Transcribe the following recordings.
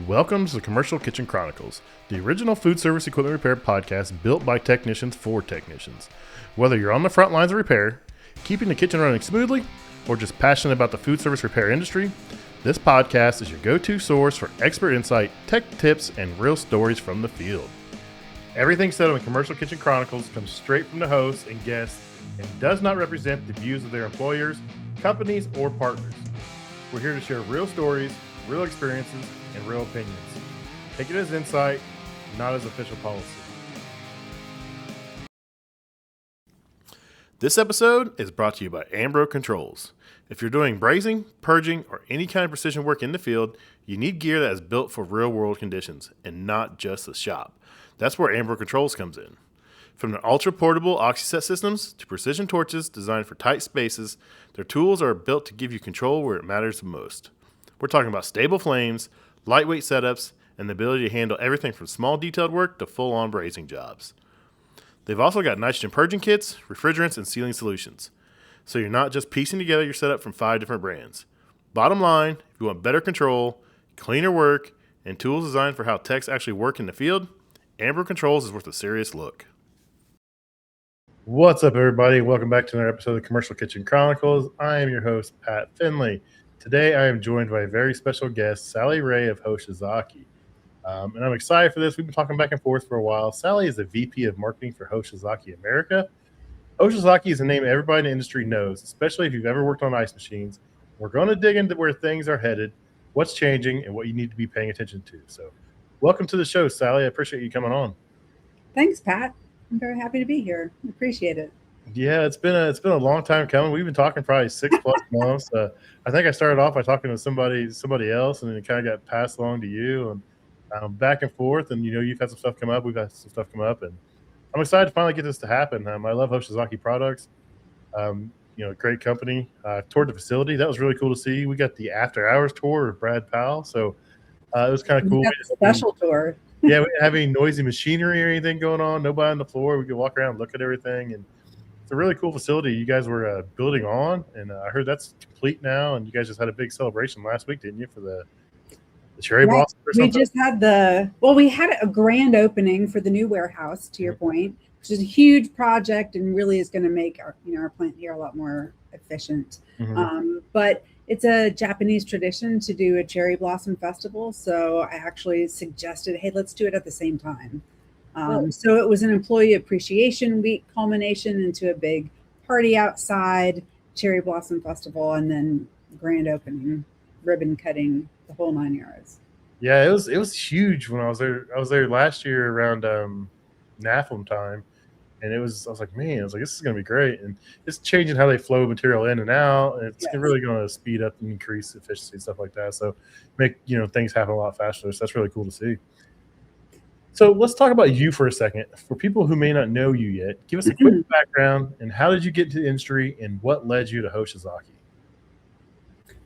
Welcome to the Commercial Kitchen Chronicles, the original food service equipment repair podcast built by technicians for technicians. Whether you're on the front lines of repair, keeping the kitchen running smoothly, or just passionate about the food service repair industry, this podcast is your go-to source for expert insight, tech tips, and real stories from the field. Everything said on the Commercial Kitchen Chronicles comes straight from the hosts and guests and does not represent the views of their employers, companies, or partners. We're here to share real stories, real experiences, and real opinions. Take it as insight, not as official policy. This episode is brought to you by Ambro Controls. If you're doing brazing, purging, or any kind of precision work in the field, you need gear that is built for real-world conditions and not just the shop. That's where Ambro Controls comes in. From their ultra-portable OxySet systems to precision torches designed for tight spaces, their tools are built to give you control where it matters the most. We're talking about stable flames, lightweight setups, and the ability to handle everything from small detailed work to full-on brazing jobs. They've also got nitrogen purging kits, refrigerants, and sealing solutions. So you're not just piecing together your setup from 5 different brands. Bottom line, if you want better control, cleaner work, and tools designed for how techs actually work in the field, Ambro Controls is worth a serious look. What's up, everybody? Welcome back to another episode of the Commercial Kitchen Chronicles. I am your host, Pat Finley. Today, I am joined by a very special guest, Sally Ray of Hoshizaki. And I'm excited for this. We've been talking back and forth for a while. Sally is the VP of Marketing for Hoshizaki America. Hoshizaki is a name everybody in the industry knows, especially if you've ever worked on ice machines. We're going to dig into where things are headed, what's changing, and what you need to be paying attention to. So welcome to the show, Sally. I appreciate you coming on. Thanks, Pat. I'm very happy to be here. Appreciate it. Yeah, it's been a long time coming. We've been talking probably 6+ months. I think I started off by talking to somebody else, and then it kind of got passed along to you, and back and forth. And you've had some stuff come up. We've had some stuff come up, and I'm excited to finally get this to happen. I love Hoshizaki products. Great company. Toured the facility. That was really cool to see. We got the after hours tour with Brad Powell, so it was kind of cool. A special tour. Yeah, we didn't have any noisy machinery or anything going on. Nobody on the floor. We could walk around and look at everything, and it's a really cool facility you guys were building on, and I heard that's complete now, and you guys just had a big celebration last week, didn't you, for the cherry blossom or something? We just had we had a grand opening for the new warehouse, to your point, which is a huge project and really is going to make our plant here a lot more efficient. But it's a Japanese tradition to do a cherry blossom festival, so I actually suggested, hey, let's do it at the same time. So it was an employee appreciation week culmination into a big party outside, cherry blossom festival, and then grand opening, ribbon cutting, the whole 9 yards. Yeah, it was huge when I was there. I was there last year around NAFLM time, and I was like, man, this is gonna be great, and it's changing how they flow material in and out, and it's really going to speed up and increase efficiency and stuff like that. So make things happen a lot faster. So that's really cool to see. So let's talk about you for a second. For people who may not know you yet, give us a quick background and how did you get into the industry and what led you to Hoshizaki?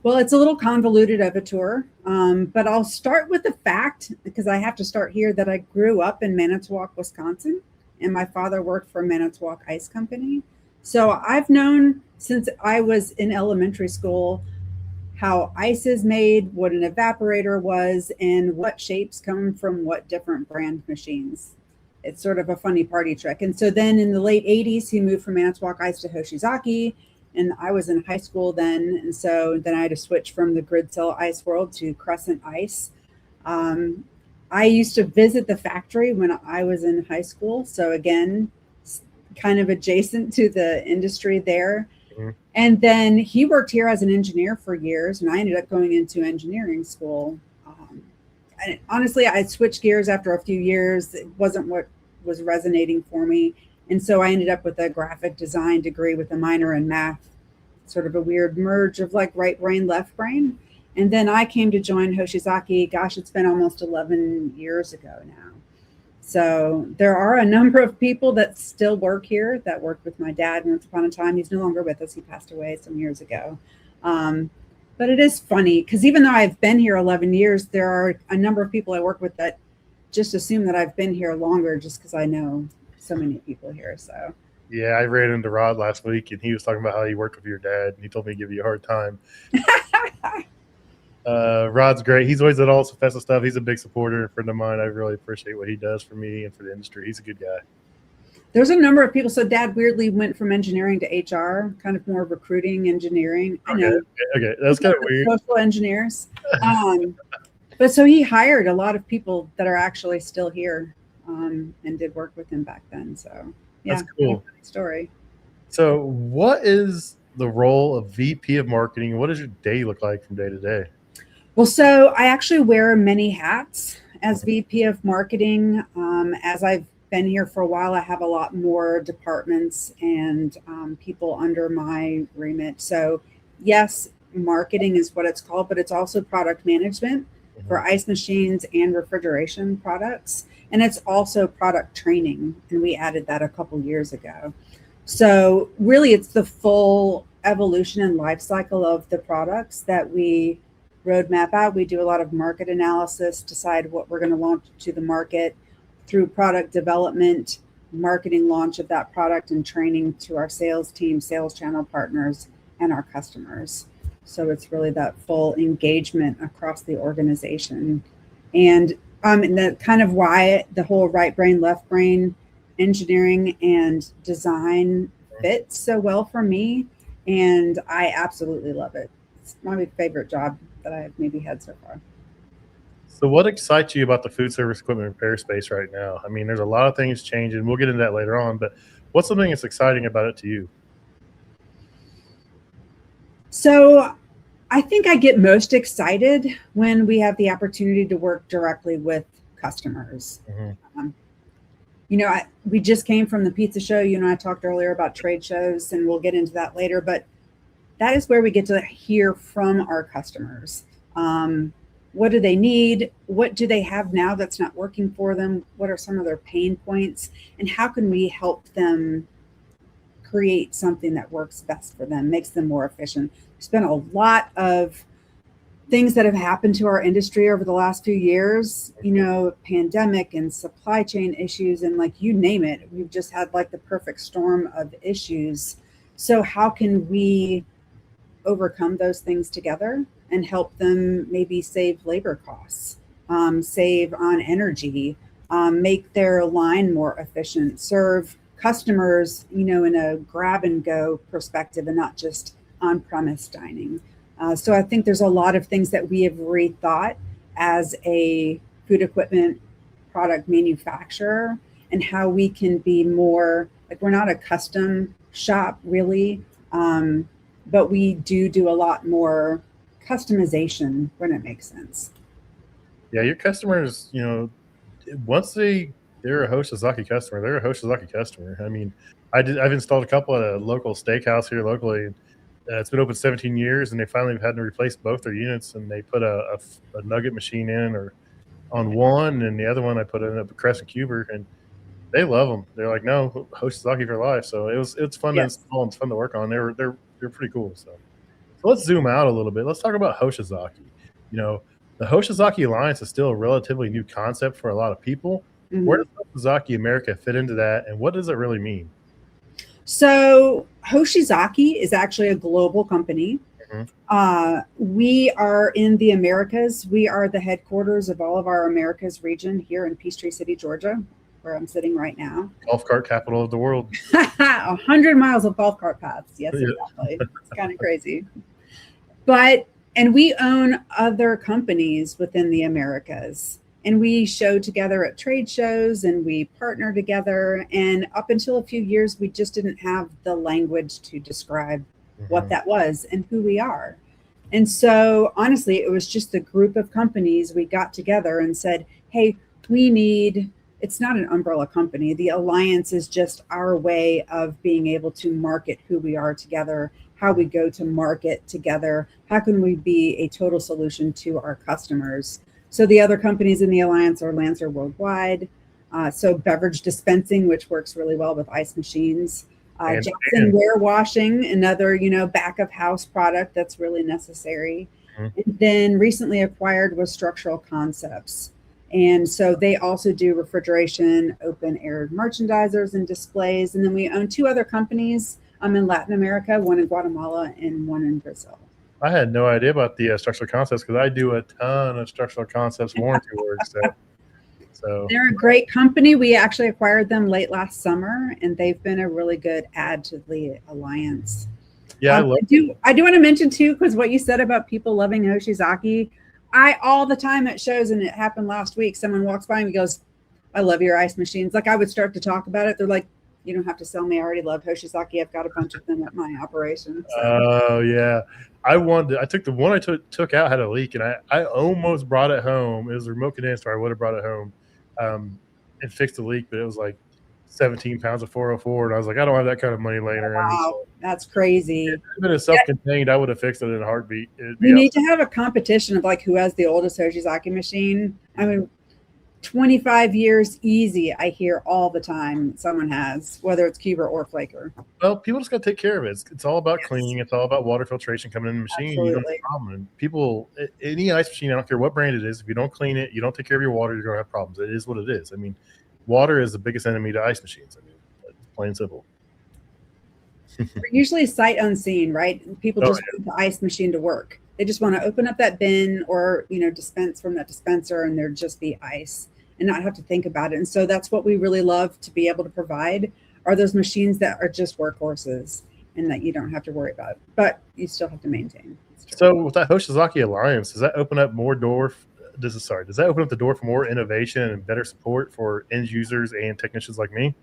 Well, it's a little convoluted of a tour, but I'll start with the fact, because I have to start here, that I grew up in Manitowoc, Wisconsin, and my father worked for Manitowoc Ice Company. So I've known since I was in elementary school how ice is made, what an evaporator was, and what shapes come from what different brand machines. It's sort of a funny party trick. And so then in the late 80s, he moved from Manitowoc Ice to Hoshizaki, and I was in high school then. And so then I had to switch from the grid cell ice world to Crescent Ice. I used to visit the factory when I was in high school. So again, kind of adjacent to the industry there. And then he worked here as an engineer for years, and I ended up going into engineering school. And honestly, I switched gears after a few years. It wasn't what was resonating for me. And so I ended up with a graphic design degree with a minor in math, sort of a weird merge of like right brain, left brain. And then I came to join Hoshizaki. Gosh, it's been almost 11 years ago now. So there are a number of people that still work here that worked with my dad once upon a time. He's no longer with us. He passed away some years ago. But it is funny because even though I've been here 11 years, there are a number of people I work with that just assume that I've been here longer just because I know so many people here. So yeah, I ran into Rod last week and he was talking about how he worked with your dad and he told me to give you a hard time. Rod's great. He's always at all Festa stuff. He's a big supporter, a friend of mine. I really appreciate what he does for me and for the industry. He's a good guy. There's a number of people. So Dad weirdly went from engineering to HR, kind of more recruiting, engineering. I know. Okay. That's kind of weird. Social engineers. But so he hired a lot of people that are actually still here and did work with him back then. So yeah, that's cool. Story. So what is the role of VP of marketing? What does your day look like from day to day? Well, so I actually wear many hats as VP of marketing. As I've been here for a while, I have a lot more departments and people under my remit. So yes, marketing is what it's called, but it's also product management for ice machines and refrigeration products. And it's also product training. And we added that a couple years ago. So really it's the full evolution and life cycle of the products that we roadmap out. We do a lot of market analysis, decide what we're going to launch to the market through product development, marketing launch of that product, and training to our sales team, sales channel partners, and our customers. So it's really that full engagement across the organization. And that's kind of why the whole right brain, left brain engineering and design fits so well for me. And I absolutely love it. It's my favorite job that I've maybe had so far. So what excites you about the food service equipment repair space right now? I mean, there's a lot of things changing. We'll get into that later on, but what's something that's exciting about it to you? So I think I get most excited when we have the opportunity to work directly with customers. We just came from the pizza show. You and I talked earlier about trade shows, and we'll get into that later, but that is where we get to hear from our customers. What do they need? What do they have now that's not working for them? What are some of their pain points? And how can we help them create something that works best for them, makes them more efficient? There's been a lot of things that have happened to our industry over the last few years, pandemic and supply chain issues, and like you name it, we've just had like the perfect storm of issues. So how can we overcome those things together and help them maybe save labor costs, save on energy, make their line more efficient, serve customers, in a grab and go perspective and not just on-premise dining. So I think there's a lot of things that we have rethought as a food equipment product manufacturer, and how we can be more, like, we're not a custom shop really, but we do a lot more customization when it makes sense. Yeah, your customers, once they're a Hoshizaki customer, they're a Hoshizaki customer. I mean, I've installed a couple at a local steakhouse here locally. It's been open 17 years, and they finally had to replace both their units, and they put a nugget machine in or on one, and the other one I put in a Crescent Cuber, and they love them. They're like, no, Hoshizaki for life. So it's fun to install and it's fun to work on. They're pretty cool. So let's zoom out a little bit. Let's talk about Hoshizaki. The Hoshizaki Alliance is still a relatively new concept for a lot of people. Where does Hoshizaki America fit into that, and what does it really mean? So Hoshizaki is actually a global company. We are in the Americas. We are the headquarters of all of our Americas region here in Peachtree City, Georgia, where I'm sitting right now. Golf cart capital of the world. 100 miles of golf cart paths. Yes, exactly. It's kind of crazy. And we own other companies within the Americas. And we show together at trade shows, and we partner together. And up until a few years, we just didn't have the language to describe what that was and who we are. And so honestly, it was just a group of companies. We got together and said, hey, it's not an umbrella company. The alliance is just our way of being able to market who we are together, how we go to market together. How can we be a total solution to our customers? So the other companies in the alliance are Lancer Worldwide. So beverage dispensing, which works really well with ice machines. Jackson Ware Washing, another, back of house product that's really necessary. And then recently acquired was Structural Concepts. And so they also do refrigeration, open air merchandisers and displays. And then we own two other companies in Latin America, one in Guatemala and one in Brazil. I had no idea about the structural concepts because I do a ton of structural concepts warranty work. So They're a great company. We actually acquired them late last summer, and they've been a really good add to the alliance. yeah, I love. I do want to mention too, because what you said about people loving Hoshizaki, I all the time at shows, and it happened last week. Someone walks by and goes, "I love your ice machines." Like I would start to talk about it. They're like, "You don't have to sell me. I already love Hoshizaki. I've got a bunch of them at my operation." So. Oh yeah, I took the one I took out had a leak, and I almost brought it home. It was a remote condenser. I would have brought it home, and fixed the leak, but it was like 17 pounds of 404, and I was like, I don't have that kind of money laying around. Wow, that's crazy. If it had been a self-contained, I would have fixed it in a heartbeat. We need to have a competition of like who has the oldest Hoshizaki machine. I mean, 25 years easy, I hear all the time someone has, whether it's Cuber or Flaker. Well, people just got to take care of it. It's all about cleaning. It's all about water filtration coming in the machine. Absolutely. You don't have a problem. And people, any ice machine, I don't care what brand it is, if you don't clean it, you don't take care of your water, you're going to have problems. It is what it is. I mean, water is the biggest enemy to ice machines. I mean, plain and simple. Usually sight unseen, right? People just want the ice machine to work. They just want to open up that bin or, dispense from that dispenser, and there just be ice and not have to think about it. And so that's what we really love to be able to provide, are those machines that are just workhorses and that you don't have to worry about, but you still have to maintain. So with that Hoshizaki alliance, does that open up more does that open up the door for more innovation and better support for end users and technicians like me?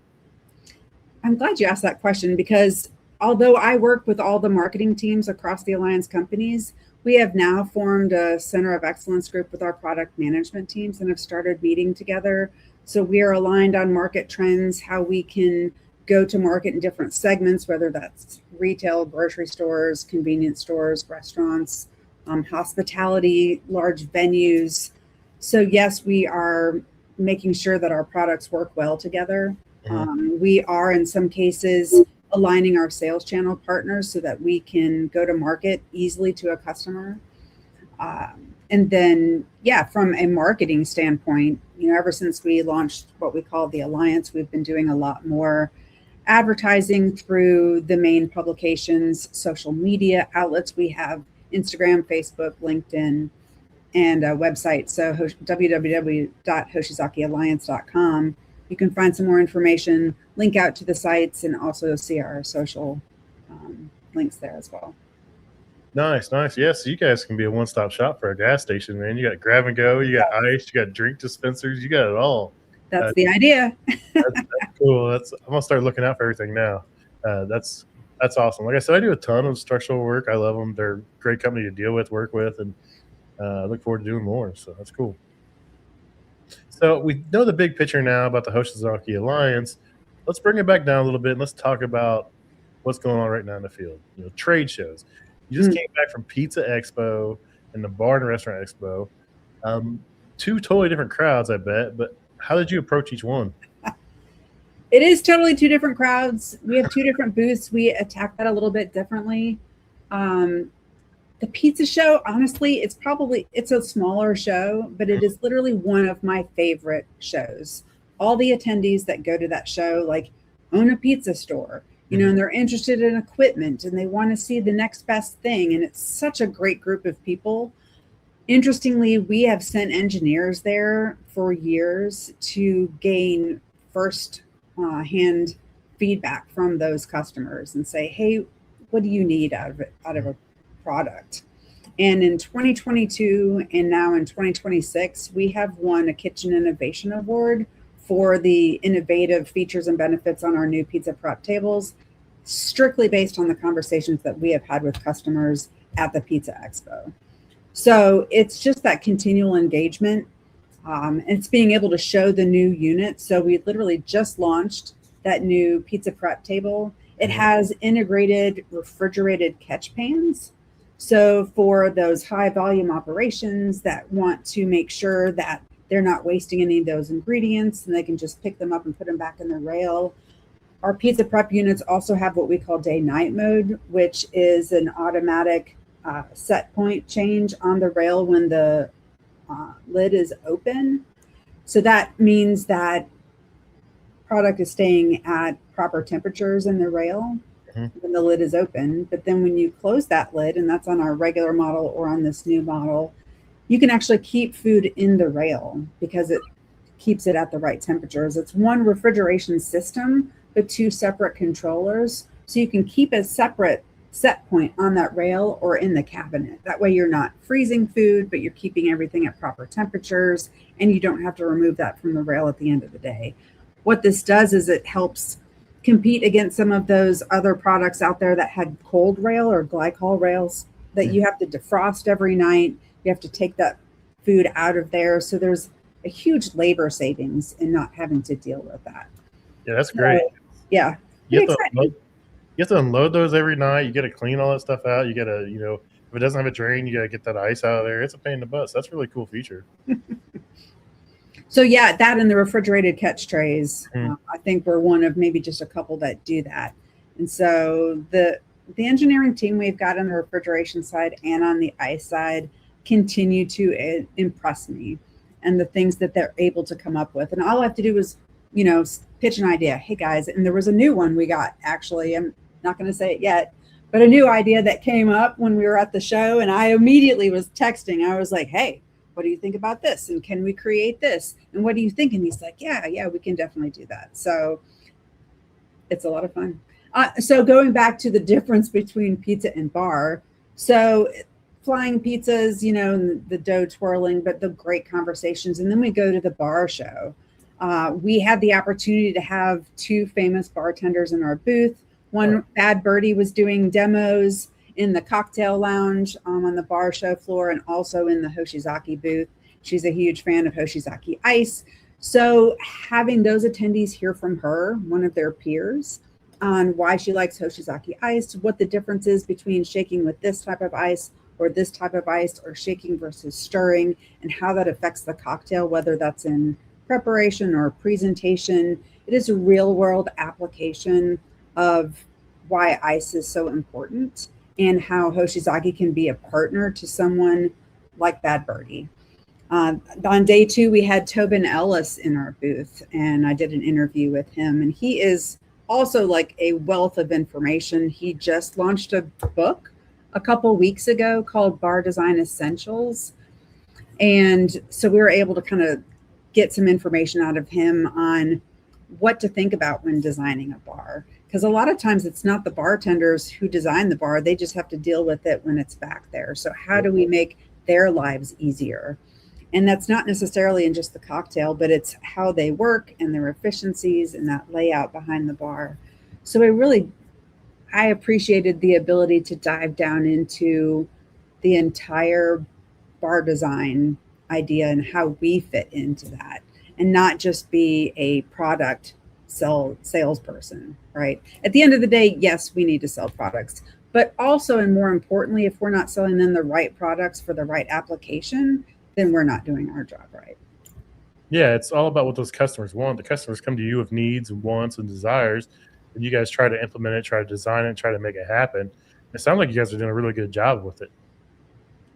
I'm glad you asked that question, because although I work with all the marketing teams across the alliance companies, we have now formed a center of excellence group with our product management teams and have started meeting together. So we are aligned on market trends, how we can go to market in different segments, whether that's retail, grocery stores, convenience stores, restaurants, hospitality, large venues. So yes, we are making sure that our products work well together. We are in some cases aligning our sales channel partners so that we can go to market easily to a customer. And then, from a marketing standpoint, ever since we launched what we call the Alliance, we've been doing a lot more advertising through the main publications, social media outlets. We have Instagram, Facebook, LinkedIn, and a website. So www.hoshizakialliance.com. You can find some more information, link out to the sites, and also see our social links there as well. Nice. Yes, you guys can be a one-stop shop for a gas station, man. You got grab and go, you got ice, you got drink dispensers, you got it all. That's the idea. That's cool. I'm gonna start looking out for everything now. That's awesome. Like I said, I do a ton of structural work. I love them. They're a great company to deal with, work with, and I look forward to doing more. So that's cool. So we know the big picture now about the Hoshizaki Alliance. Let's bring it back down a little bit and let's talk about what's going on right now in the field. Trade shows. You just came back from Pizza Expo and the Bar and Restaurant Expo. Two totally different crowds, I bet. But how did you approach each one? It is totally two different crowds. We have two different booths. We attack that a little bit differently. The pizza show, honestly, it's a smaller show, but it is literally one of my favorite shows. All the attendees that go to that show, like, own a pizza store, and they're interested in equipment and they want to see the next best thing. And it's such a great group of people. Interestingly, we have sent engineers there for years to gain first-hand feedback from those customers and say, hey, what do you need out of a product? And in 2022 and now in 2026, we have won a Kitchen Innovation Award for the innovative features and benefits on our new pizza prep tables, strictly based on the conversations that we have had with customers at the Pizza Expo. So it's just that continual engagement. It's being able to show the new unit. So we literally just launched that new pizza prep table. It has integrated refrigerated catch pans. So for those high volume operations that want to make sure that they're not wasting any of those ingredients and they can just pick them up and put them back in the rail. Our pizza prep units also have what we call day-night mode, which is an automatic set point change on the rail when the lid is open. So that means that product is staying at proper temperatures in the rail. Mhm. when the lid is open. But then when you close that lid, and that's on our regular model or on this new model, you can actually keep food in the rail because it keeps it at the right temperatures. It's one refrigeration system, but two separate controllers. So you can keep a separate set point on that rail or in the cabinet. That way you're not freezing food, but you're keeping everything at proper temperatures and you don't have to remove that from the rail at the end of the day. What this does is it helps compete against some of those other products out there that had cold rail or glycol rails that you have to defrost every night. You have to take that food out of there. So there's a huge labor savings in not having to deal with that. Yeah, that's great. So, yeah, You pretty have to exciting. unload those every night. You got to clean all that stuff out. You got to, if it doesn't have a drain, you got to get that ice out of there. It's a pain in the butt. So that's a really cool feature. So yeah, that and the refrigerated catch trays. Mhm. I think we're one of maybe just a couple that do that. And so the engineering team we've got on the refrigeration side and on the ice side continue to impress me, and the things that they're able to come up with. And all I have to do is, pitch an idea. Hey guys, and there was a new one we got actually. I'm not going to say it yet, but a new idea that came up when we were at the show, and I immediately was texting. I was like, hey, what do you think about this? And can we create this? And what do you think? And he's like, yeah, we can definitely do that. So it's a lot of fun. So going back to the difference between pizza and bar. So flying pizzas, and the dough twirling, but the great conversations. And then we go to the bar show. We had the opportunity to have two famous bartenders in our booth. One, Bad Birdie, was doing demos in the cocktail lounge on the bar show floor and also in the Hoshizaki booth. She's a huge fan of Hoshizaki ice. So having those attendees hear from her, one of their peers, on why she likes Hoshizaki ice, what the difference is between shaking with this type of ice or this type of ice, or shaking versus stirring, and how that affects the cocktail, whether that's in preparation or presentation. It is a real world application of why ice is so important and how Hoshizaki can be a partner to someone like Bad Birdie. On day 2, we had Tobin Ellis in our booth, and I did an interview with him. And he is also like a wealth of information. He just launched a book a couple weeks ago called Bar Design Essentials. And so we were able to kind of get some information out of him on what to think about when designing a bar. Because a lot of times it's not the bartenders who design the bar, they just have to deal with it when it's back there. So how do we make their lives easier? And that's not necessarily in just the cocktail, but it's how they work and their efficiencies and that layout behind the bar. So I appreciated the ability to dive down into the entire bar design idea and how we fit into that, and not just be a product salesperson, right? At the end of the day, yes, we need to sell products, but also, and more importantly, if we're not selling them the right products for the right application, then we're not doing our job right. Yeah, it's all about what those customers want. The customers come to you with needs and wants and desires, and you guys try to implement it, try to design it, try to make it happen. It sounds like you guys are doing a really good job with it.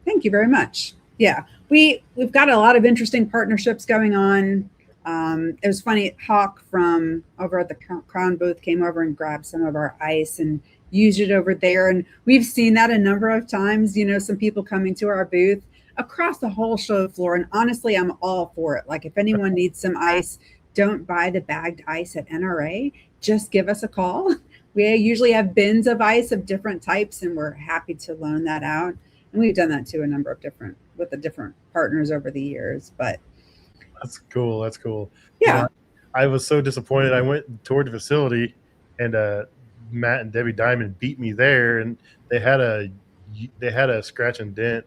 Thank you very much. Yeah, we've got a lot of interesting partnerships going on. It was funny, Hawk from over at the Crown booth came over and grabbed some of our ice and used it over there. And we've seen that a number of times, some people coming to our booth across the whole show floor. And honestly, I'm all for it. Like if anyone needs some ice, don't buy the bagged ice at NRA. Just give us a call. We usually have bins of ice of different types, and we're happy to loan that out. And we've done that to a number of different partners over the years. But That's cool. That's cool. yeah. I was so disappointed. I went toward the facility, and Matt and Debbie Diamond beat me there, and they had a scratch and dent.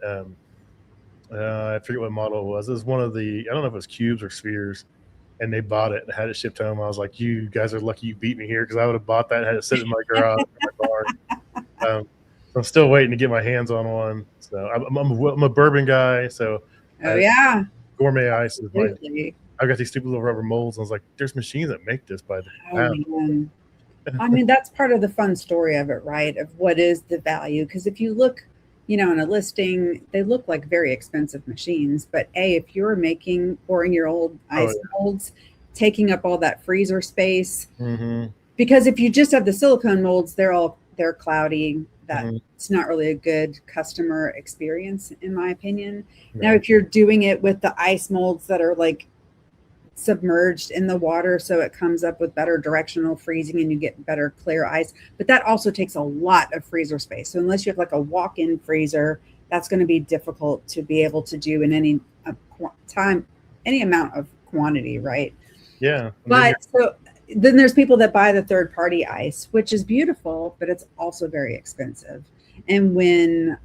I forget what model it was. It was one of the, I don't know if it was cubes or spheres, and they bought it and had it shipped home. I was like, you guys are lucky you beat me here, because I would have bought that and had it sit in my garage, in my bar. So I'm still waiting to get my hands on one. So I'm a bourbon guy, so Yeah. gourmet ice is my. Absolutely. I've got these stupid little rubber molds, and I was like, there's machines that make this by the pound. Man. I mean, that's part of the fun story of it, right? Of what is the value? Because if you look, in a listing, they look like very expensive machines. But if you're pouring your old ice molds, taking up all that freezer space, Mm-hmm. because if you just have the silicone molds, they're cloudy. That's not really a good customer experience, in my opinion. Right. Now, if you're doing it with the ice molds that are like submerged in the water, so it comes up with better directional freezing and you get better clear ice, but that also takes a lot of freezer space. So unless you have like a walk-in freezer, that's going to be difficult to be able to do in any time, any amount of quantity, right? Yeah. But so then there's people that buy the third party ice, which is beautiful, but it's also very expensive. And when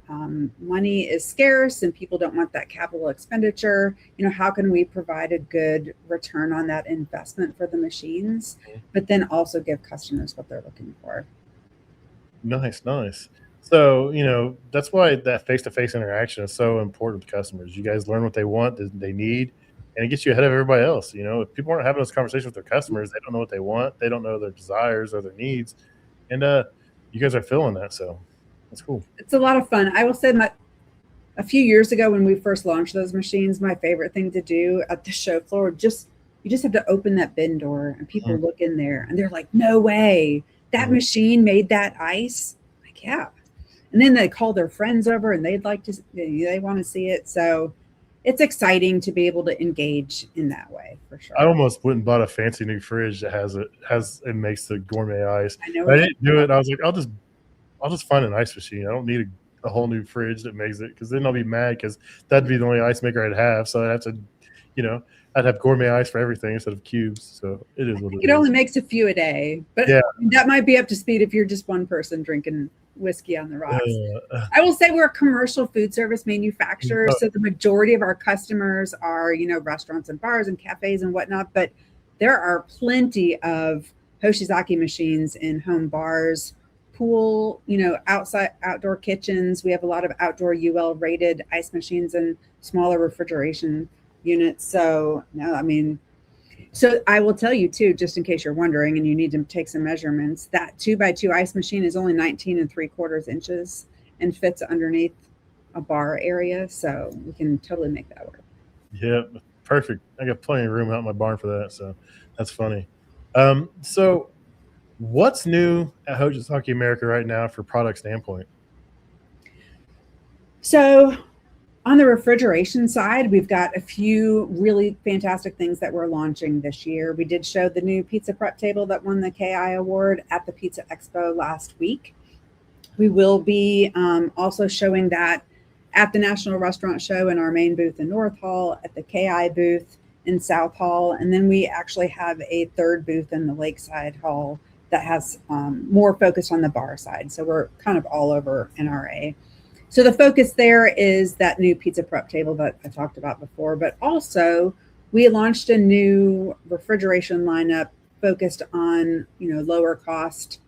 money is scarce and people don't want that capital expenditure, how can we provide a good return on that investment for the machines, but then also give customers what they're looking for? Nice. So, that's why that face-to-face interaction is so important with customers. You guys learn what they want, they need, and it gets you ahead of everybody else. If people aren't having those conversations with their customers, they don't know what they want, they don't know their desires or their needs, and you guys are filling that. So that's cool. It's a lot of fun. I will say that a few years ago when we first launched those machines, my favorite thing to do at the show floor, you just have to open that bin door and people look in there and they're like, no way, that machine made that ice. Like, yeah. And then they call their friends over and they want to see it. So it's exciting to be able to engage in that way, for sure. I almost went and bought a fancy new fridge that it makes the gourmet ice. I know. I didn't do it. I was like, I'll just find an ice machine. I don't need a whole new fridge that makes it, because then I'll be mad because that'd be the only ice maker I'd have. So I'd have to, I'd have gourmet ice for everything instead of cubes. So it is what it is. It only makes a few a day, but yeah, that might be up to speed if you're just one person drinking whiskey on the rocks. I will say we're a commercial food service manufacturer, so the majority of our customers are, restaurants and bars and cafes and whatnot, but there are plenty of Hoshizaki machines in home bars, pool, outdoor kitchens. We have a lot of outdoor UL rated ice machines and smaller refrigeration units. So so I will tell you too, just in case you're wondering and you need to take some measurements, that 2x2 ice machine is only 19 3/4 inches and fits underneath a bar area. So we can totally make that work. Yeah, perfect. I got plenty of room out in my barn for that. So that's funny. So what's new at Hoshizaki America right now for product standpoint? So on the refrigeration side, we've got a few really fantastic things that we're launching this year. We did show the new pizza prep table that won the KI award at the Pizza Expo last week. We will be also showing that at the National Restaurant Show in our main booth in North Hall, at the KI booth in South Hall, and then we actually have a third booth in the Lakeside Hall that has more focused on the bar side. So we're kind of all over NRA. So the focus there is that new pizza prep table that I talked about before, but also we launched a new refrigeration lineup focused on, lower cost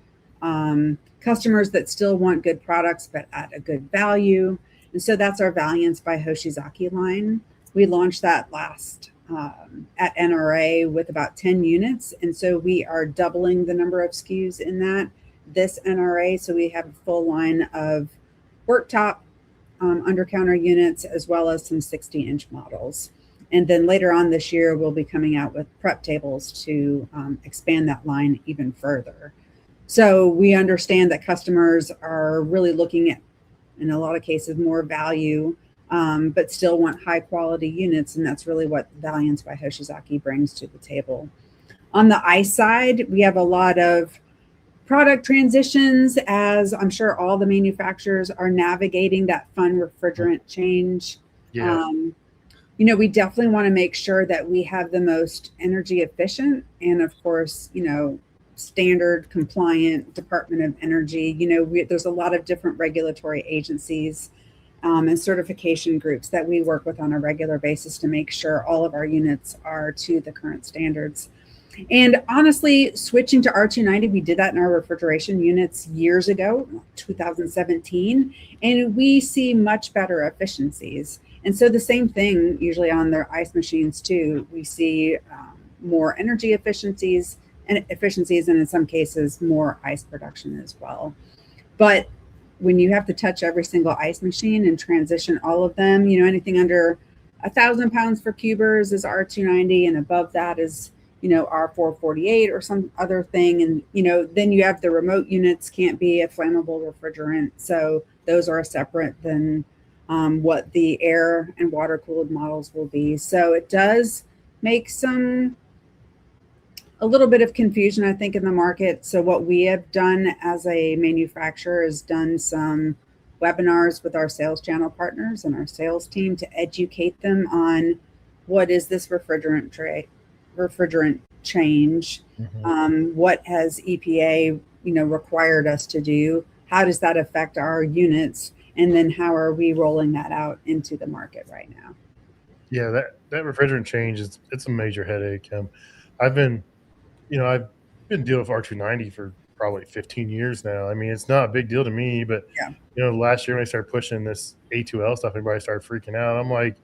customers that still want good products, but at a good value. And so that's our Valiance by Hoshizaki line. We launched that last at NRA with about 10 units. And so we are doubling the number of SKUs in that this NRA. So we have a full line of worktop under counter units, as well as some 60-inch models. And then later on this year, we'll be coming out with prep tables to expand that line even further. So we understand that customers are really looking at, in a lot of cases, more value, but still want high quality units. And that's really what Valiance by Hoshizaki brings to the table. On the ice side, we have a lot of product transitions, as I'm sure all the manufacturers are navigating that fun refrigerant change. Yeah. We definitely want to make sure that we have the most energy efficient and, of course, standard compliant Department of Energy. There's a lot of different regulatory agencies and certification groups that we work with on a regular basis to make sure all of our units are to the current standards. And honestly, switching to R290, we did that in our refrigeration units years ago, 2017, and we see much better efficiencies. And so the same thing usually on their ice machines too. We see more energy efficiencies, and in some cases more ice production as well. But when you have to touch every single ice machine and transition all of them, anything under 1,000 pounds for cubers is R290, and above that is R448 or some other thing. And, then you have the remote units can't be a flammable refrigerant. So those are separate than what the air and water cooled models will be. So it does make a little bit of confusion, I think, in the market. So what we have done as a manufacturer is done some webinars with our sales channel partners and our sales team to educate them on what is this refrigerant change, what has EPA required us to do, how does that affect our units, and then how are we rolling that out into the market right now. Yeah, that refrigerant change it's a major headache. I've been I've been dealing with R290 for probably 15 years now. I mean, it's not a big deal to me, but Yeah. last year when I started pushing this A2L stuff, everybody started freaking out. I'm like,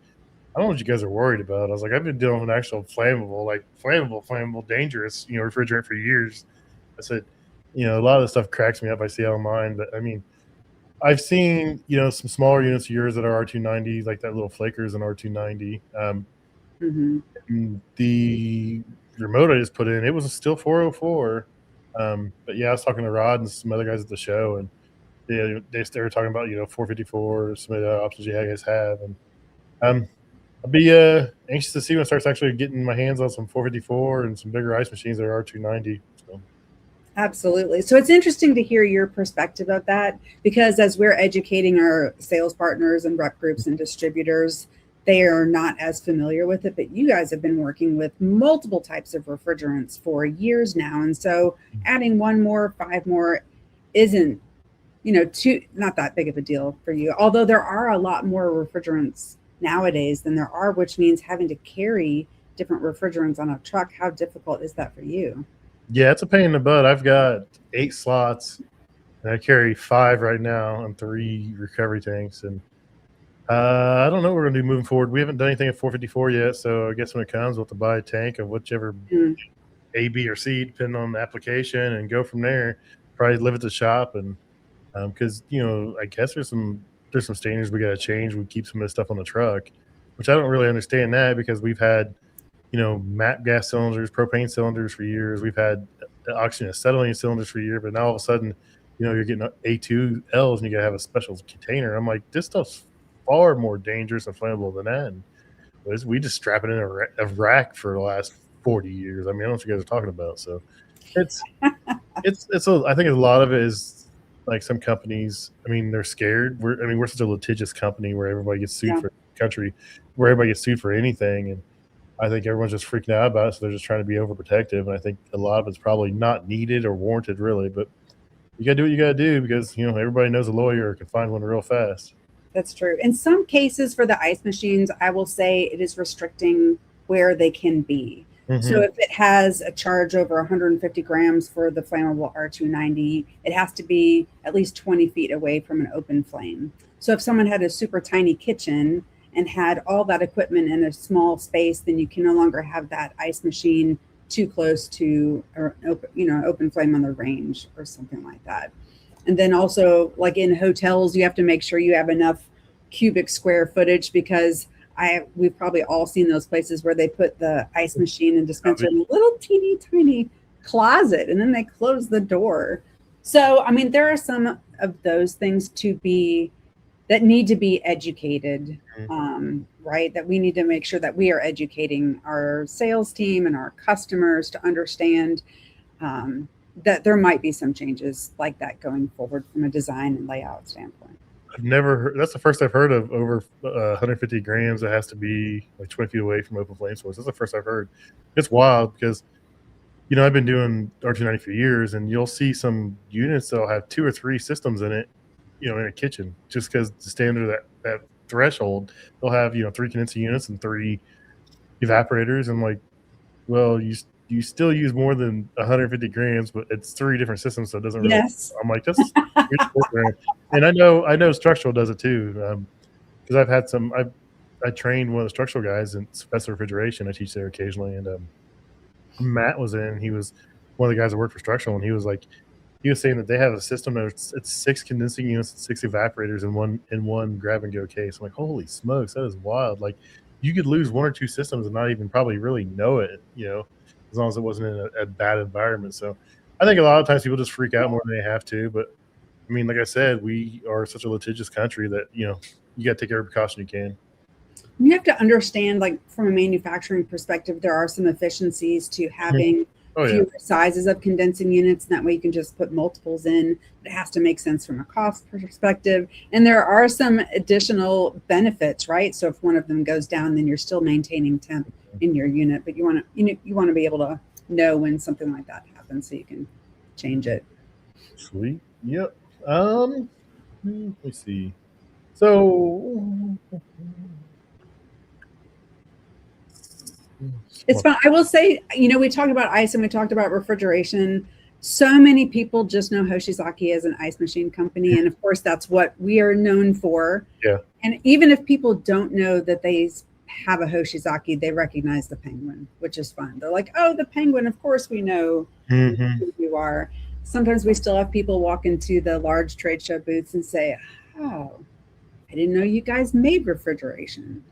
I don't know what you guys are worried about. I was like, I've been dealing with an actual flammable, dangerous, refrigerant for years. I said, a lot of this stuff cracks me up. I see online, but I mean, I've seen, some smaller units of yours that are R290, like that little Flakers and R290. The remote I just put in, it was still 404. But yeah, I was talking to Rod and some other guys at the show, and they were talking about 454, some of the options you guys have, and I'll be anxious to see when I start actually getting my hands on some 454 and some bigger ice machines that are R290. So. Absolutely. So it's interesting to hear your perspective of that, because as we're educating our sales partners and rep groups and distributors, they are not as familiar with it, but you guys have been working with multiple types of refrigerants for years now. And so adding one more, five more isn't, not that big of a deal for you. Although there are a lot more refrigerants nowadays than there are, which means having to carry different refrigerants on a truck. How difficult is that for you? Yeah, it's a pain in the butt. I've got 8 slots, and I carry 5 right now and 3 recovery tanks. And I don't know what we're going to do moving forward. We haven't done anything at 454 yet, so I guess when it comes, we'll have to buy a tank of whichever A, B, or C, depending on the application, and go from there. Probably live at the shop, and because I guess there's some standards we got to change. We keep some of this stuff on the truck, which I don't really understand that, because we've had MAP gas cylinders, propane cylinders for years. We've had oxygen acetylene cylinders for years, but now all of a sudden, you're getting A2Ls and you got to have a special container. I'm like, this stuff's far more dangerous and flammable than that. And we just strap it in a rack for the last 40 years. I mean, I don't know what you guys are talking about. So it's I think a lot of it is like some companies, I mean, they're scared. We're such a litigious company where everybody gets sued for where everybody gets sued for anything. And I think everyone's just freaking out about it, so they're just trying to be overprotective. And I think a lot of it's probably not needed or warranted, really. But you got to do what you got to do, because everybody knows a lawyer or can find one real fast. That's true. In some cases, for the ice machines, I will say it is restricting where they can be. So if it has a charge over 150 grams for the flammable R290, it has to be at least 20 feet away from an open flame. So if someone had a super tiny kitchen and had all that equipment in a small space, then you can no longer have that ice machine too close to open flame on the range or something like that. And then also, like in hotels, you have to make sure you have enough cubic square footage, because we've probably all seen those places where they put the ice machine and dispenser in a little teeny tiny closet, and then they close the door. So, I mean, there are some of those things that need to be educated, right? That we need to make sure that we are educating our sales team and our customers to understand that there might be some changes like that going forward from a design and layout standpoint. I've never heard, that's the first I've heard of over 150 grams. It has to be like 20 feet away from open flame source. That's the first I've heard. It's wild, because I've been doing R290 for years, and you'll see some units that'll have 2 or 3 systems in it, in a kitchen, just because the standard of that threshold, they'll have 3 condenser units and 3 evaporators. And like, well, you still use more than 150 grams, but it's 3 different systems, so it doesn't really. Yes. I'm like, this. And I know structural does it too, because I've had some. I trained one of the structural guys in special refrigeration. I teach there occasionally, and Matt was in. He was one of the guys that worked for structural, and he was saying that they have a system that it's 6 condensing units and 6 evaporators in one grab and go case. I'm like, holy smokes, that is wild. Like, you could lose 1 or 2 systems and not even probably really know it, as long as it wasn't in a bad environment. So I think a lot of times people just freak out more than they have to. But I mean, like I said, we are such a litigious country that, you got to take every precaution you can. You have to understand, like from a manufacturing perspective, there are some efficiencies to having Oh, yeah. fewer sizes of condensing units. And that way you can just put multiples in. It has to make sense from a cost perspective. And there are some additional benefits, right? So if one of them goes down, then you're still maintaining temp in your unit, but you want to be able to know when something like that happens so you can change it. Sweet. Yep. Let me see. So It's fun. I will say, we talked about ice and we talked about refrigeration. So many people just know Hoshizaki as an ice machine company. And of course, that's what we are known for. Yeah. And even if people don't know that they have a Hoshizaki, they recognize the penguin, which is fun. They're like, oh, the penguin, of course we know who you are. Sometimes we still have people walk into the large trade show booths and say, oh, I didn't know you guys made refrigeration.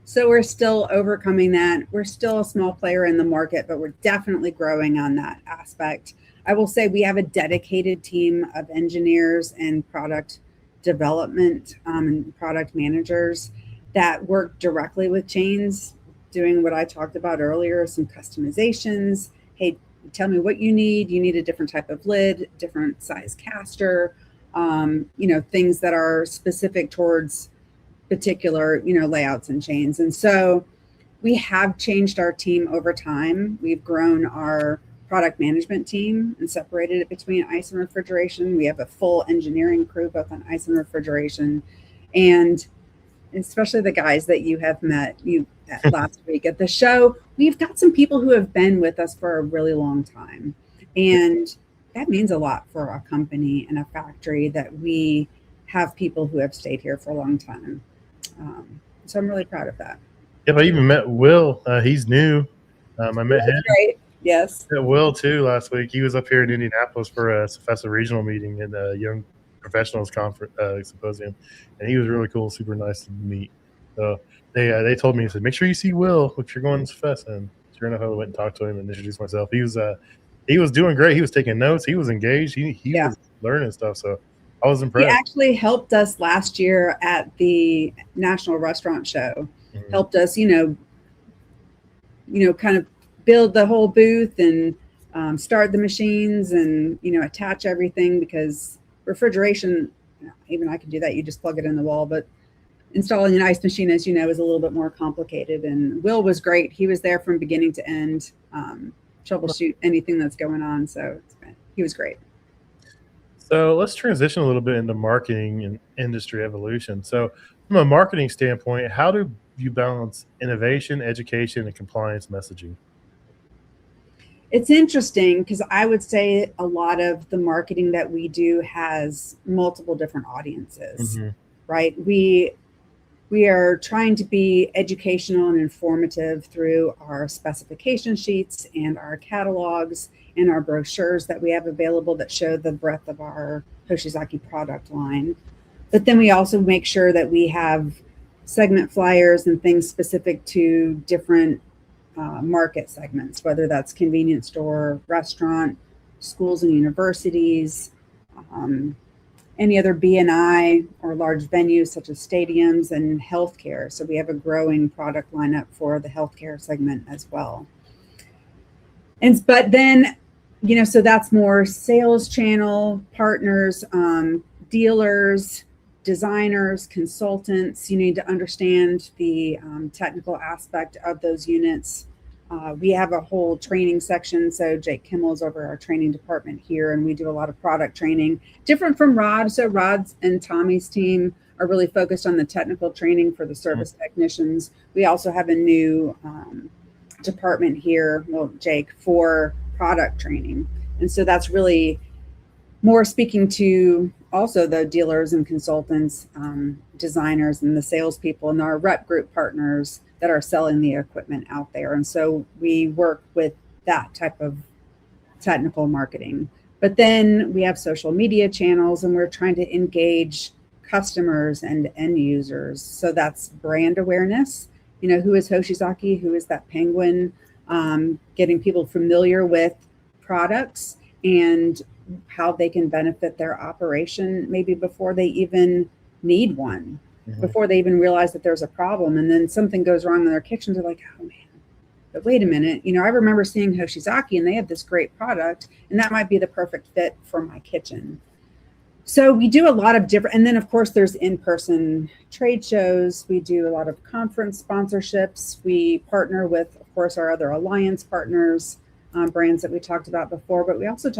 So we're still overcoming that. We're still a small player in the market, but we're definitely growing on that aspect. I will say we have a dedicated team of engineers and product development and product managers that work directly with chains, doing what I talked about earlier, some customizations. Hey, tell me what you need. You need a different type of lid, different size caster, things that are specific towards particular, layouts and chains. And so we have changed our team over time. We've grown our product management team and separated it between ice and refrigeration. We have a full engineering crew, both on ice and refrigeration. And especially the guys that you have met last week at the show, we've got some people who have been with us for a really long time. And that means a lot for a company and a factory that we have people who have stayed here for a long time. So I'm really proud of that. Yep, I even met Will. He's new. I met him. Great. Yes. I met Will too last week. He was up here in Indianapolis for a Cephesa regional meeting and a young professionals conference symposium, and he was really cool, super nice to meet. So they told me, said, make sure you see Will if you're going to Cephesa. And sure enough, I went and talked to him and introduced myself. He was doing great. He was taking notes. He was engaged. He was learning stuff. So I was impressed. He actually helped us last year at the National Restaurant Show. Mm-hmm. Helped us, kind of build the whole booth and start the machines and, attach everything, because refrigeration, even I can do that. You just plug it in the wall, but installing an ice machine, as you know, is a little bit more complicated. And Will was great. He was there from beginning to end, troubleshoot anything that's going on. So he was great. So let's transition a little bit into marketing and industry evolution. So from a marketing standpoint, how do you balance innovation, education, and compliance messaging? It's interesting because I would say a lot of the marketing that we do has multiple different audiences, right? We are trying to be educational and informative through our specification sheets and our catalogs and our brochures that we have available that show the breadth of our Hoshizaki product line. But then we also make sure that we have segment flyers and things specific to different market segments, whether that's convenience store, restaurant, schools and universities, any other B&I or large venues such as stadiums and healthcare. So we have a growing product lineup for the healthcare segment as well. But then, so that's more sales channel, partners, dealers, designers, consultants. You need to understand the technical aspect of those units. We have a whole training section. So Jake Kimmel's over our training department here, and we do a lot of product training, different from Rod. So Rod's and Tommy's team are really focused on the technical training for the service technicians. We also have a new department here, Jake, for product training. And so that's really more speaking to also the dealers and consultants, designers and the salespeople and our rep group partners that are selling the equipment out there. And so we work with that type of technical marketing. But then we have social media channels, and we're trying to engage customers and end users. So that's brand awareness. Who is Hoshizaki? Who is that penguin? getting people familiar with products and how they can benefit their operation, maybe before they even need one, before they even realize that there's a problem. And then something goes wrong in their kitchen. They're like, oh man, but wait a minute. I remember seeing Hoshizaki and they have this great product, and that might be the perfect fit for my kitchen. So we do a lot of different, and then of course there's in-person trade shows. We do a lot of conference sponsorships. We partner with, of course, our other alliance partners, brands that we talked about before, but we also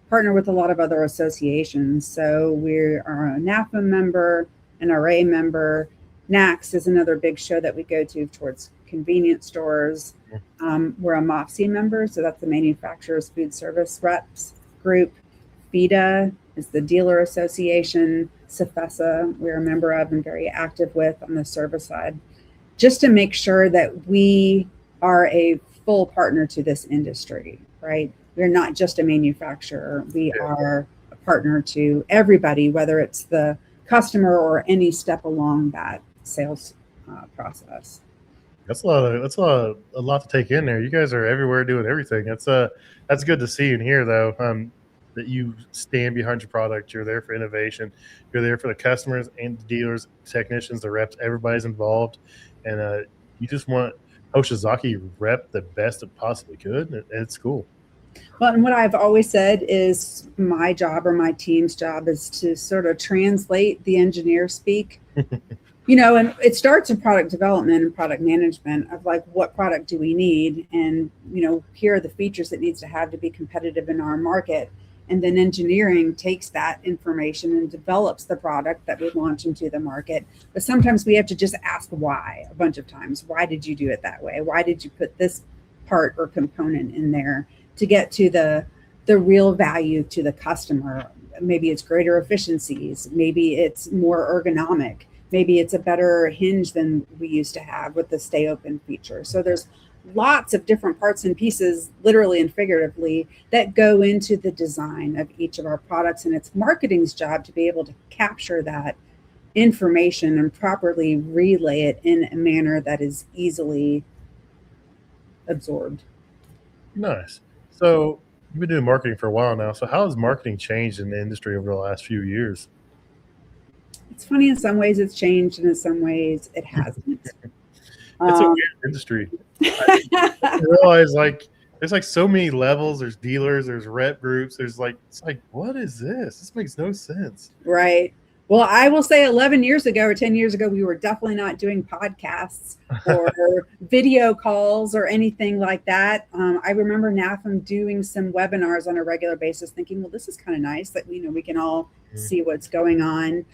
partner with a lot of other associations. So we are a NAFA member, an RA member. NACS is another big show that we go to towards convenience stores. We're a MOFSI member, so that's the Manufacturers Food Service Reps group. FIDA is the Dealer Association. CFESA, we're a member of and very active with on the service side, just to make sure that we are a full partner to this industry, right? We're not just a manufacturer. We are a partner to everybody, whether it's the customer or any step along that sales process. That's a lot to take in there. You guys are everywhere doing everything. That's good to see and hear, though. That you stand behind your product. You're there for innovation. You're there for the customers and the dealers, technicians, the reps. Everybody's involved, and you just want Hoshizaki rep the best it possibly could. And it's cool. Well, and what I've always said is my job or my team's job is to sort of translate the engineer speak. And it starts in product development and product management of like, what product do we need? And, here are the features it needs to have to be competitive in our market. And then engineering takes that information and develops the product that we launch into the market. But sometimes we have to just ask why a bunch of times. Why did you do it that way? Why did you put this part or component in there to get to the real value to the customer? Maybe it's greater efficiencies. Maybe it's more ergonomic. Maybe it's a better hinge than we used to have with the stay open feature. So there's lots of different parts and pieces, literally and figuratively, that go into the design of each of our products. And it's marketing's job to be able to capture that information and properly relay it in a manner that is easily absorbed. Nice. So you've been doing marketing for a while now. So how has marketing changed in the industry over the last few years? It's funny, in some ways it's changed, and in some ways it hasn't. It's a weird industry. I realize there's so many levels. There's dealers, there's rep groups. It's like, what is this? This makes no sense. Right. Well, I will say 11 years ago or 10 years ago, we were definitely not doing podcasts or video calls or anything like that. I remember NAFM doing some webinars on a regular basis thinking, well, this is kind of nice that, we can all see what's going on.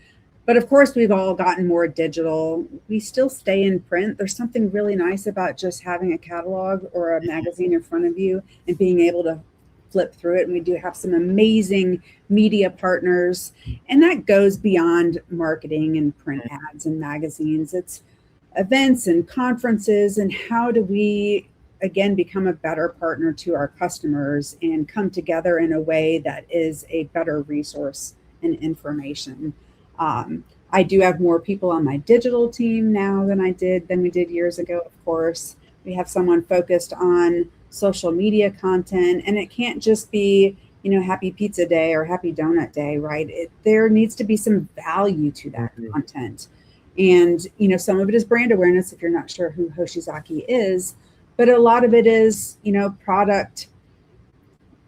But of course, we've all gotten more digital. We still stay in print. There's something really nice about just having a catalog or a magazine in front of you and being able to flip through it. And we do have some amazing media partners. And that goes beyond marketing and print ads and magazines. It's events and conferences. And how do we, again, become a better partner to our customers and come together in a way that is a better resource and information? I do have more people on my digital team now than we did years ago, of course. We have someone focused on social media content, and it can't just be, happy pizza day or happy donut day, right? There needs to be some value to that content. And, some of it is brand awareness if you're not sure who Hoshizaki is, but a lot of it is, product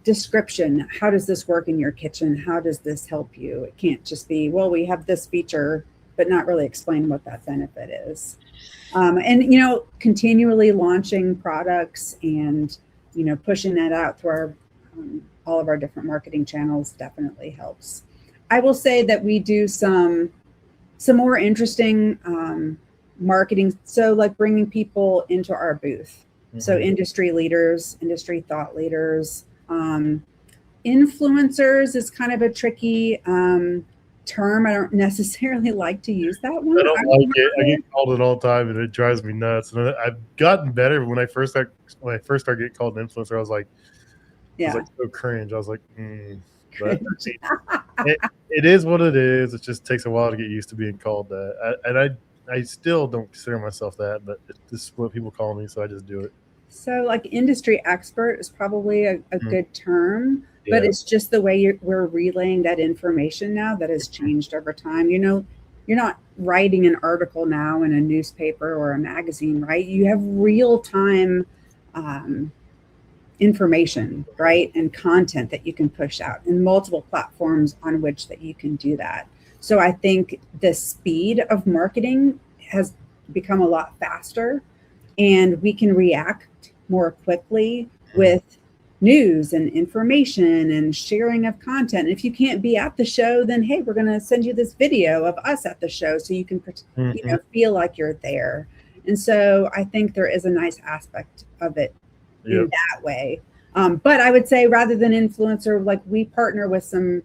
description. How does this work in your kitchen? How does this help you? It can't just be, well, we have this feature, but not really explain what that benefit is. And, continually launching products and, pushing that out through our, all of our different marketing channels definitely helps. I will say that we do some more interesting marketing. So like bringing people into our booth. So industry leaders, industry thought leaders, influencers is kind of a tricky term. I don't necessarily like to use that one. I don't like it. I get called it all the time, and it drives me nuts. And I've gotten better. When I first started getting called an influencer, I was like, so cringe. I was like, But it is what it is. It just takes a while to get used to being called that. I still don't consider myself that, but this is what people call me, so I just do it. So, like industry expert is probably a Mm. good term, but Yeah. it's just the way we're relaying that information now that has changed over time. You're not writing an article now in a newspaper or a magazine, right? You have real time um, information, right, and content that you can push out, and multiple platforms on which that you can do that. So I think the speed of marketing has become a lot faster, and we can react more quickly Mm. with news and information and sharing of content. If you can't be at the show, then hey, we're going to send you this video of us at the show so you can Mm-hmm. feel like you're there. And so I think there is a nice aspect of it in Yep. that way. But I would say rather than influencer, like we partner with some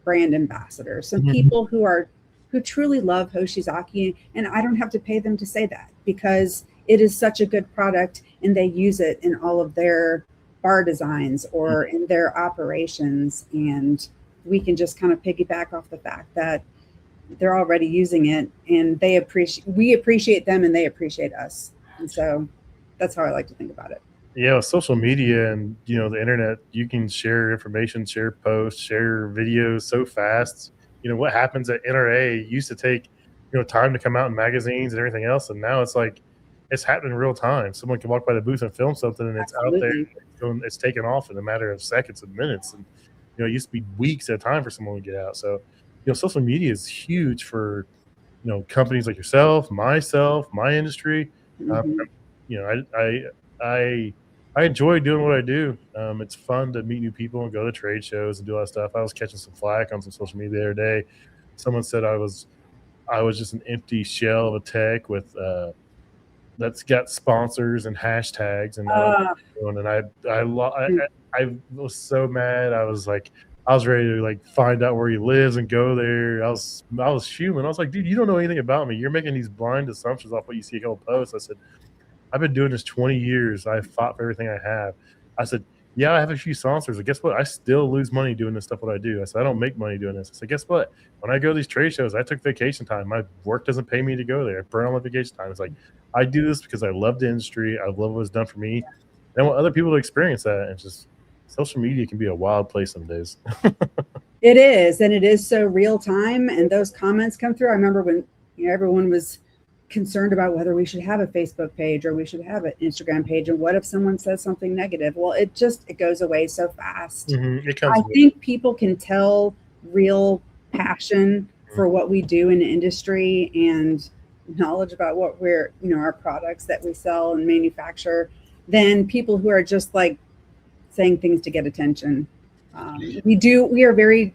brand ambassadors, some Mhm. people who truly love Hoshizaki, and I don't have to pay them to say that because it is such a good product and they use it in all of their bar designs or in their operations, and we can just kind of piggyback off the fact that they're already using it and we appreciate them and they appreciate us. And so that's how I like to think about it. Yeah, with social media and the internet, you can share information, share posts, share videos so fast. What happens at NRA used to take time to come out in magazines and everything else, and now it's like it's happening in real time. Someone can walk by the booth and film something, and it's out there. Absolutely. It's taken off in a matter of seconds and minutes, and it used to be weeks at a time for someone to get out. So social media is huge for companies like yourself, myself, my industry. Um, Hmm. you know, I I enjoy doing what I do. It's fun to meet new people and go to trade shows and do all that stuff. I was catching some flack on some social media the other day. Someone said I was just an empty shell of a tech with that's got sponsors and hashtags, and I don't know Uh, what I'm doing. And I was so mad. I was ready to like find out where he lives and go there. I was fuming. I was like, dude, you don't know anything about me. You're making these blind assumptions off what you see a couple posts. I said, I've been doing this 20 years. I've fought for everything I have. I said, yeah, I have a few sponsors, but guess what? I still lose money doing this stuff. What I do. I said, I don't make money doing this. I said, guess what? When I go to these trade shows, I took vacation time. My work doesn't pay me to go there. I burn all my vacation time. It's like I do this because I love the industry. I love what it's done for me. And I want other people to experience that. And just social media can be a wild place some days. it is, and it is so real time. And those comments come through. I remember when everyone was concerned about whether we should have a Facebook page or we should have an Instagram page. And what if someone says something negative? Well, it goes away so fast. It comes I with think people can tell real passion it. for what we do in the industry and knowledge about what our products that we sell and manufacture than people who are just like saying things to get attention. We are very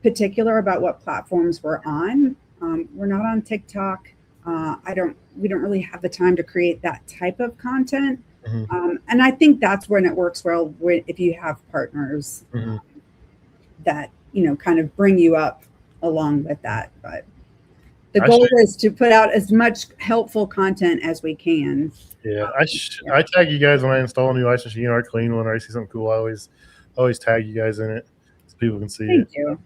particular about what platforms we're on. We're not on TikTok. We don't really have the time to create that type of content. Mhm, And I think that's when it works well if you have partners mhm. that kind of bring you up along with that. But the I goal should, is to put out as much helpful content as we can. yeah, Yeah. I tag you guys when I install a new license machine or I clean one or I see something cool. I always tag you guys in it so people can see it. Thank you.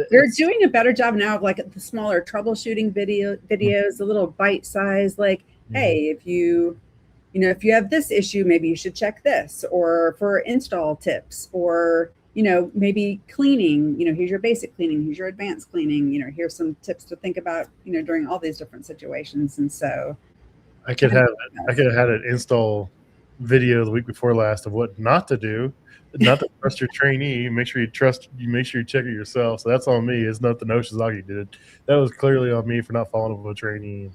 They're It's doing a better job now of like the smaller troubleshooting videos, the little bite size, like, Mhm, hey, if you have this issue, maybe you should check this, or for install tips, or maybe cleaning, here's your basic cleaning, here's your advanced cleaning, here's some tips to think about, during all these different situations. And so I could I have think I could have had an install video the week before last of what not to do, not to trust your trainee. Make sure you check it yourself. So that's on me. It's nothing Hoshizaki did. That was clearly on me for not following up with a trainee. Uh,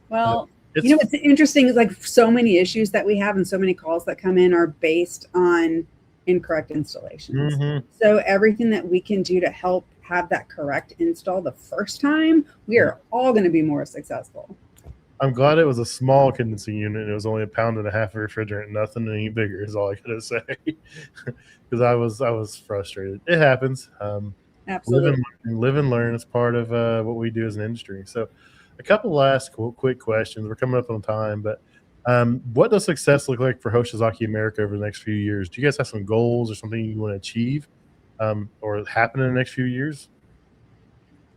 well, it's what's interesting is like so many issues that we have and so many calls that come in are based on incorrect installations. mhm. So everything that we can do to help have that correct install the first time, we are all going to be more successful. I'm glad it was a small condensing unit. It was only 1.5 pounds of refrigerant, nothing any bigger is all I could say. Because I was frustrated. It happens. Absolutely. Live and learn. It's part of what we do as an industry. So, a couple last quick questions. We're coming up on time, but what does success look like for Hoshizaki America over the next few years? Do you guys have some goals or something you want to achieve, or happen in the next few years?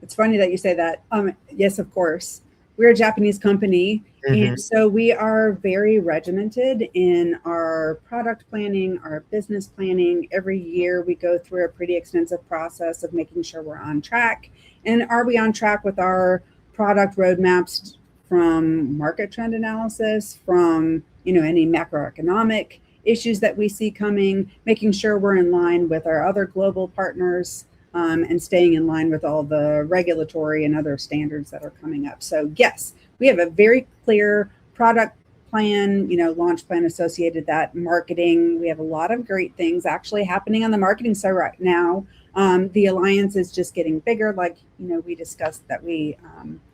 It's funny that you say that. Yes, of course. we're a Japanese company. Mm-hmm. And so we are very regimented in our product planning, our business planning. Every year we go through a pretty extensive process of making sure we're on track. And are we on track with our product roadmaps from market trend analysis, from any macroeconomic issues that we see coming, making sure we're in line with our other global partners, and staying in line with all the regulatory and other standards that are coming up. So yes, we have a very clear product plan, launch plan associated that, marketing. We have a lot of great things actually happening on the marketing side right now. The alliance is just getting bigger. Like, we discussed that we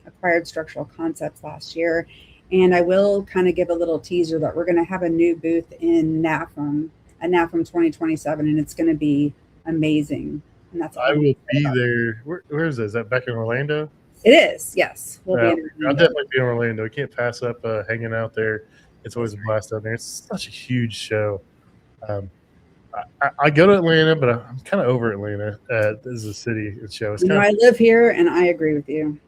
acquired Structural Concepts last year. And I will kind of give a little teaser that we're going to have a new booth in NAFM, at NAFM 2027, and it's going to be amazing. And that's all I will be there. Where is that? Is that back in Orlando? It is, yes. We'll be in Orlando. I'll definitely be in Orlando. I can't pass up hanging out there. It's always a blast down there. It's such a huge show. I go to Atlanta, but I'm kind of over Atlanta. This is a city show. I live here, and I agree with you.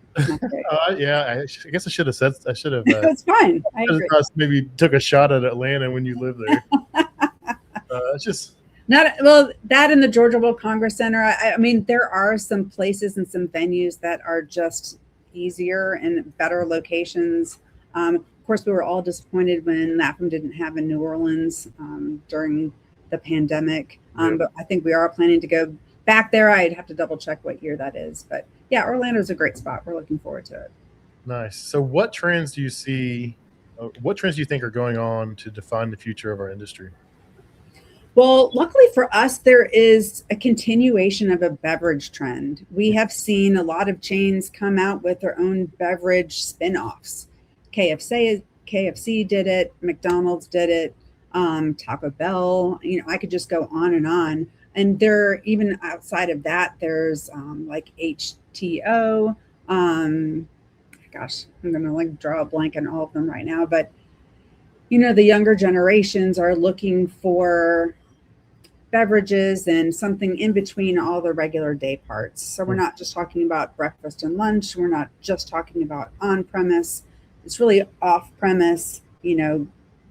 Yeah, I guess I should have said. I should have. It's fine. I agree. Maybe took a shot at Atlanta when you live there. It's just that in the Georgia World Congress Center. I mean, there are some places and some venues that are just easier and better locations. Of course, we were all disappointed when NAFM didn't have in New Orleans during the pandemic. But I think we are planning to go back there. I'd have to double check what year that is. But yeah, Orlando's a great spot. We're looking forward to it. Nice. So what trends do you see? What trends do you think are going on to define the future of our industry? Well, luckily for us, there is a continuation of a beverage trend. We have seen a lot of chains come out with their own beverage spinoffs. KFC did it. McDonald's did it. Taco Bell. I could just go on. And there, even outside of that, there's like HTO. Gosh, I'm gonna draw a blank on all of them right now. But the younger generations are looking for beverages and something in between all the regular day parts. So we're not just talking about breakfast and lunch. We're not just talking about on premise. It's really off premise,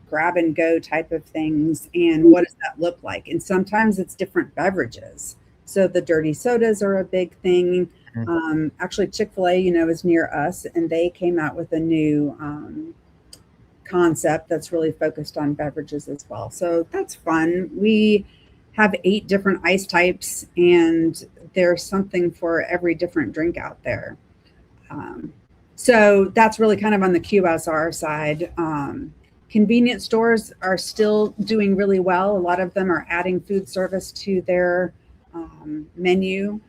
grab and go type of things. And what does that look like? And sometimes it's different beverages. So the dirty sodas are a big thing. Actually, Chick-fil-A, is near us, and they came out with a new concept that's really focused on beverages as well. So that's fun. We have 8 different ice types, and there's something for every different drink out there. So that's really kind of on the QSR side. Convenience stores are still doing really well. A lot of them are adding food service to their menu,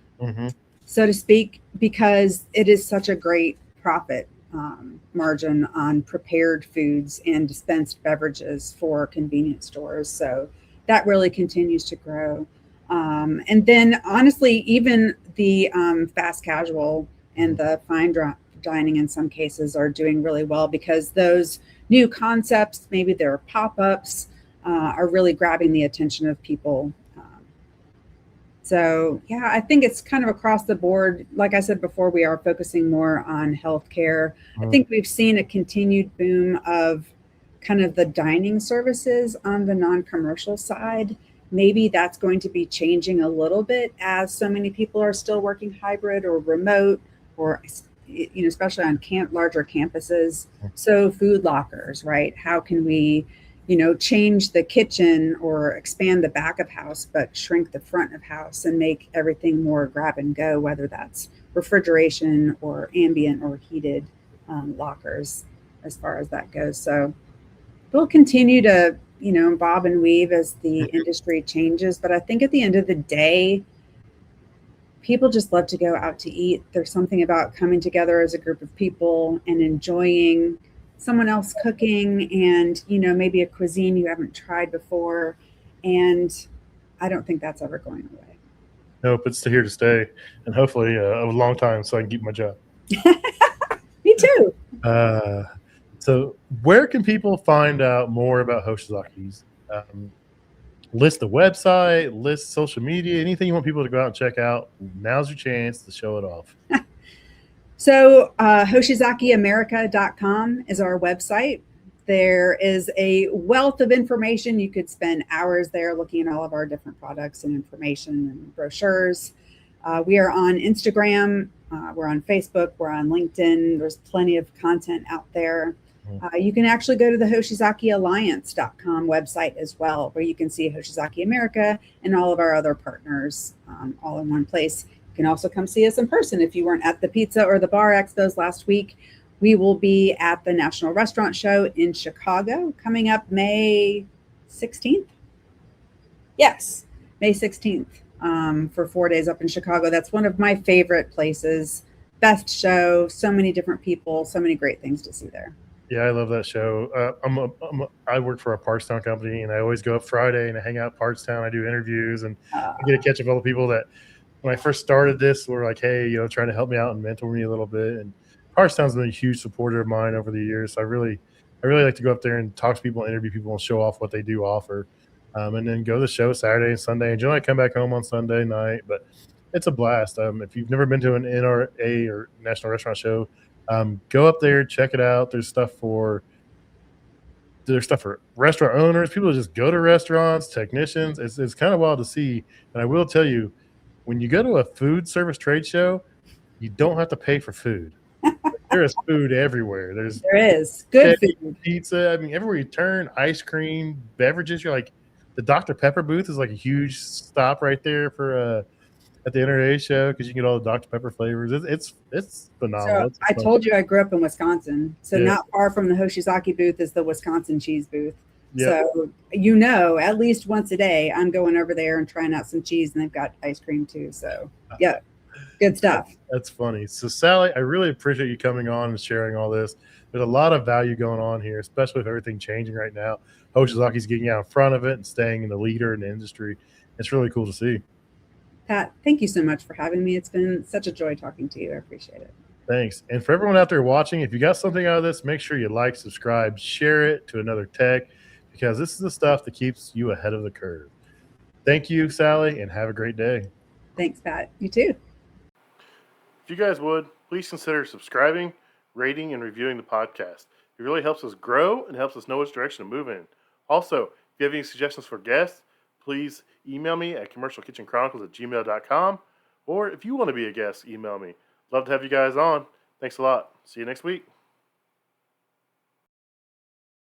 so to speak, because it is such a great profit margin on prepared foods and dispensed beverages for convenience stores. So that really continues to grow. And then honestly, even the fast casual and the fine dining in some cases are doing really well, because those new concepts, maybe they're pop-ups, are really grabbing the attention of people. So yeah, I think it's kind of across the board. Like I said before, we are focusing more on healthcare. I think we've seen a continued boom of kind of the dining services on the non-commercial side. Maybe that's going to be changing a little bit as so many people are still working hybrid or remote, or especially on larger campuses. So food lockers, right? How can we change the kitchen or expand the back of house, but shrink the front of house and make everything more grab and go, whether that's refrigeration or ambient or heated lockers as far as that goes. So we'll continue to, bob and weave as the industry changes. But I think at the end of the day, people just love to go out to eat. There's something about coming together as a group of people and enjoying someone else cooking and, maybe a cuisine you haven't tried before. And I don't think that's ever going away. Nope, it's here to stay, and hopefully a long time, so I can keep my job. Me too. So where can people find out more about Hoshizaki's? List the website, list social media, anything you want people to go out and check out. Now's your chance to show it off. So, HoshizakiAmerica.com is our website. There is a wealth of information. You could spend hours there looking at all of our different products and information and brochures. We are on Instagram, we're on Facebook, we're on LinkedIn. There's plenty of content out there. You can actually go to the HoshizakiAlliance.com website as well, where you can see Hoshizaki America and all of our other partners all in one place. You can also come see us in person if you weren't at the pizza or the bar expos last week. We will be at the National Restaurant Show in Chicago coming up May 16th. Yes, May 16th for 4 days up in Chicago. That's one of my favorite places. Best show, so many different people, so many great things to see there. Yeah, I love that show. I work for a Partstown company, and I always go up Friday and I hang out at Partstown. I do interviews, and I get to catch up with all the people that when I first started this were like, hey, trying to help me out and mentor me a little bit. And Partstown's been a huge supporter of mine over the years. So I really like to go up there and talk to people, interview people, and show off what they do offer. And then go to the show Saturday and Sunday. And generally I come back home on Sunday night, but it's a blast. If you've never been to an NRA or National Restaurant Show, go up there, check it out. There's stuff for restaurant owners, people who just go to restaurants, technicians. It's kind of wild to see. And I will tell you, when you go to a food service trade show, you don't have to pay for food. There is food everywhere. There is good food, pizza. I mean, everywhere you turn, ice cream, beverages. You're like, the Dr. Pepper booth is like a huge stop right there for at the NRA show because you can get all the Dr. Pepper flavors. It's phenomenal. So I told you I grew up in Wisconsin. So not far from the Hoshizaki booth is the Wisconsin cheese booth. Yep. So at least once a day, I'm going over there and trying out some cheese, and they've got ice cream too. So yeah, good stuff. That's funny. So Sally, I really appreciate you coming on and sharing all this. There's a lot of value going on here, especially with everything changing right now. Hoshizaki's getting out in front of it and staying in the leader in the industry. It's really cool to see. Pat, thank you so much for having me. It's been such a joy talking to you. I appreciate it. Thanks. And for everyone out there watching, if you got something out of this, make sure you like, subscribe, share it to another tech, because this is the stuff that keeps you ahead of the curve. Thank you, Sally, and have a great day. Thanks, Pat. You too. If you guys would, please consider subscribing, rating, and reviewing the podcast. It really helps us grow and helps us know which direction to move in. Also, if you have any suggestions for guests, please email me at commercialkitchenchronicles@gmail.com. Or if you want to be a guest, email me. Love to have you guys on. Thanks a lot. See you next week.